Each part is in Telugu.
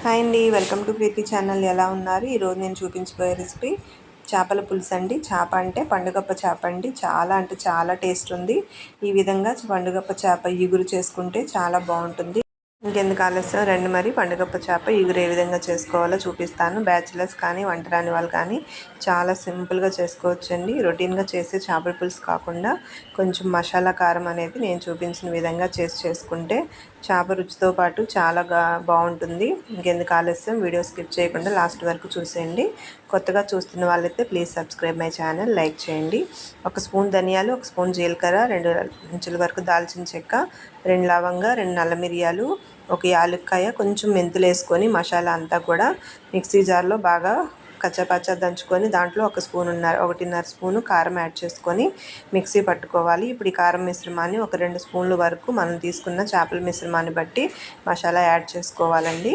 హాయ్ అండి, వెల్కమ్ టు ప్రీతి ఛానల్. ఎలా ఉన్నారు? ఈరోజు నేను చూపించబోయే రెసిపీ చేపల పులుసు అండి. చేప అంటే పండుగప్ప చేప అండి. చాలా అంటే చాలా టేస్ట్ ఉంది. ఈ విధంగా పండుగప్ప చేప ఇగురు చేసుకుంటే చాలా బాగుంటుంది. ఇంకెందుకు ఆలస్యం, రండి మరి పండుగప్ప చేప ఇగురు ఏ విధంగా చేసుకోవాలో చూపిస్తాను. బ్యాచిలర్స్ కానీ వంట రాని వాళ్ళు కానీ చాలా సింపుల్గా చేసుకోవచ్చండి. రొటీన్గా చేసే చేపల పులుసు కాకుండా కొంచెం మసాలా కారం అనేది నేను చూపించిన విధంగా చేసుకుంటే చేప రుచితో పాటు చాలా బాగుంటుంది. ఇంకెందుకు ఆలస్యం, వీడియో స్కిప్ చేయకుండా లాస్ట్ వరకు చూసేయండి. కొత్తగా చూస్తున్న వాళ్ళైతే please subscribe my channel, like చేయండి. 1 స్పూన్ ధనియాలు, 1 స్పూన్ జీలకర్ర, 2 ఇంచుల వరకు దాల్చిన చెక్క, 2 లవంగా, 2 నల్ల మిరియాలు, 1 యాలక్కాయ, కొంచెం మెంతులు వేసుకొని మసాలా అంతా కూడా మిక్సీ జార్లో బాగా కచ్చాపచ్చా దంచుకొని దాంట్లో 1.5 స్పూను కారం యాడ్ చేసుకొని మిక్సీ పట్టుకోవాలి. ఇప్పుడు ఈ కారం మిశ్రమాన్ని 2 స్పూన్ల వరకు మనం తీసుకున్న చేపల మిశ్రమాన్ని బట్టి మసాలా యాడ్ చేసుకోవాలండి.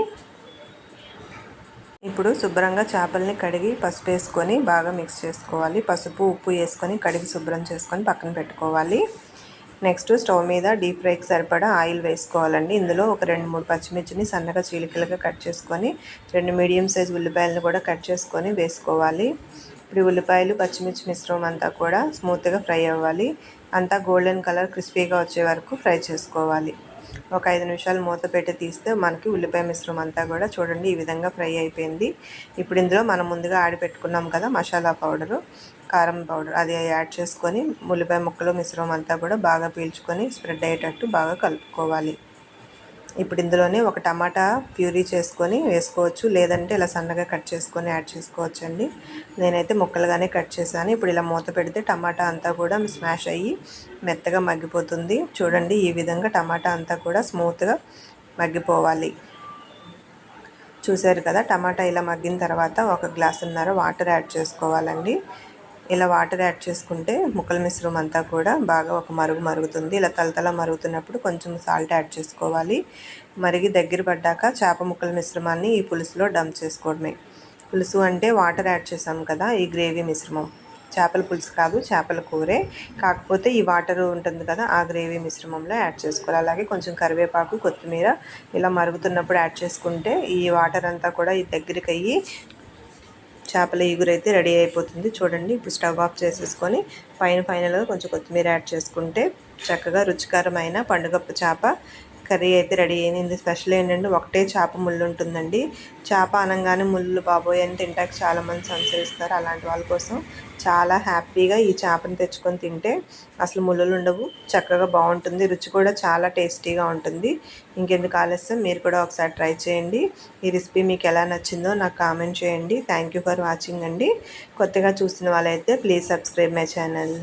ఇప్పుడు శుభ్రంగా చేపల్ని కడిగి పసుపు వేసుకొని బాగా మిక్స్ చేసుకోవాలి. పసుపు ఉప్పు వేసుకొని కడిగి శుభ్రం చేసుకొని పక్కన పెట్టుకోవాలి. నెక్స్ట్ స్టవ్ మీద డీప్ ఫ్రైకి సరిపడా ఆయిల్ వేసుకోవాలండి. ఇందులో 2-3 పచ్చిమిర్చిని సన్నగా చీలికలుగా కట్ చేసుకొని 2 మీడియం సైజ్ ఉల్లిపాయలను కూడా కట్ చేసుకొని వేసుకోవాలి. ఇప్పుడు ఉల్లిపాయలు పచ్చిమిర్చి మిశ్రమం అంతా కూడా స్మూత్గా ఫ్రై అవ్వాలి. అంతా గోల్డెన్ కలర్ క్రిస్పీగా వచ్చే వరకు ఫ్రై చేసుకోవాలి. 5 నిమిషాలు మూత పెట్టి తీస్తే మనకి ఉల్లిపాయ మిశ్రమం అంతా కూడా చూడండి ఈ విధంగా ఫ్రై అయిపోయింది. ఇప్పుడు ఇందులో మనం ముందుగా ఆడిపెట్టుకున్నాం కదా మసాలా పౌడరు, కారం పౌడర్, అది యాడ్ చేసుకొని ఉల్లిపాయ ముక్కలు మిశ్రమం అంతా కూడా బాగా పీల్చుకొని స్ప్రెడ్ అయ్యేటట్టు బాగా కలుపుకోవాలి. ఇప్పుడు ఇందులోనే 1 టమాటా ప్యూరీ చేసుకొని వేసుకోవచ్చు, లేదంటే ఇలా సన్నగా కట్ చేసుకొని యాడ్ చేసుకోవచ్చు అండి. నేనైతే ముక్కలుగానే కట్ చేశాను. ఇప్పుడు ఇలా మూత పెడితే టమాటా అంతా కూడా స్మాష్ అయ్యి మెత్తగా మగ్గిపోతుంది. చూడండి ఈ విధంగా టమాటా అంతా కూడా స్మూత్గా మగ్గిపోవాలి. చూసారు కదా, టమాటా ఇలా మగ్గిన తర్వాత 1 గ్లాసున్నర వాటర్ యాడ్ చేసుకోవాలండి. ఇలా వాటర్ యాడ్ చేసుకుంటే ముక్కల మిశ్రమం అంతా కూడా బాగా ఒక మరుగుతుంది. ఇలా తలతల మరుగుతున్నప్పుడు కొంచెం సాల్ట్ యాడ్ చేసుకోవాలి. మరిగి దగ్గర పడ్డాక చేప ముక్కల మిశ్రమాన్ని ఈ పులుసులో డంప్ చేసుకోవడమే. పులుసు అంటే వాటర్ యాడ్ చేసాం కదా, ఈ గ్రేవీ మిశ్రమం. చేపల పులుసు కాదు, చేపల కూరే, కాకపోతే ఈ వాటర్ ఉంటుంది కదా ఆ గ్రేవీ మిశ్రమంలో యాడ్ చేసుకోవాలి. అలాగే కొంచెం కరివేపాకు, కొత్తిమీర ఇలా మరుగుతున్నప్పుడు యాడ్ చేసుకుంటే ఈ వాటర్ అంతా కూడా ఈ దగ్గరికి అయ్యి చేపల ఇగురు అయితే రెడీ అయిపోతుంది. చూడండి ఇప్పుడు స్టవ్ ఆఫ్ చేసేసుకొని ఫైనల్గా కొంచెం కొత్తిమీర యాడ్ చేసుకుంటే చక్కగా రుచికరమైన పండుగప్ప చేప కర్రీ అయితే రెడీ అయింది. స్పెషల్ ఏంటంటే ఒకటే చేప ముళ్ళు ఉంటుందండి. చేప అనగానే ముళ్ళు బాబోయ్ అని తింటాక చాలామంది సంశయిస్తారు. అలాంటి వాళ్ళ కోసం చాలా హ్యాపీగా ఈ చేపను తెచ్చుకొని తింటే అసలు ముళ్ళులు ఉండవు, చక్కగా బాగుంటుంది. రుచి కూడా చాలా టేస్టీగా ఉంటుంది. ఇంకెందుకు ఆలస్యం, మీరు కూడా ఒకసారి ట్రై చేయండి. ఈ రెసిపీ మీకు ఎలా నచ్చిందో నాకు కామెంట్ చేయండి. థ్యాంక్ యూ ఫర్ వాచింగ్ అండి. కొత్తగా చూసిన వాళ్ళైతే ప్లీజ్ సబ్స్క్రైబ్ మై ఛానల్.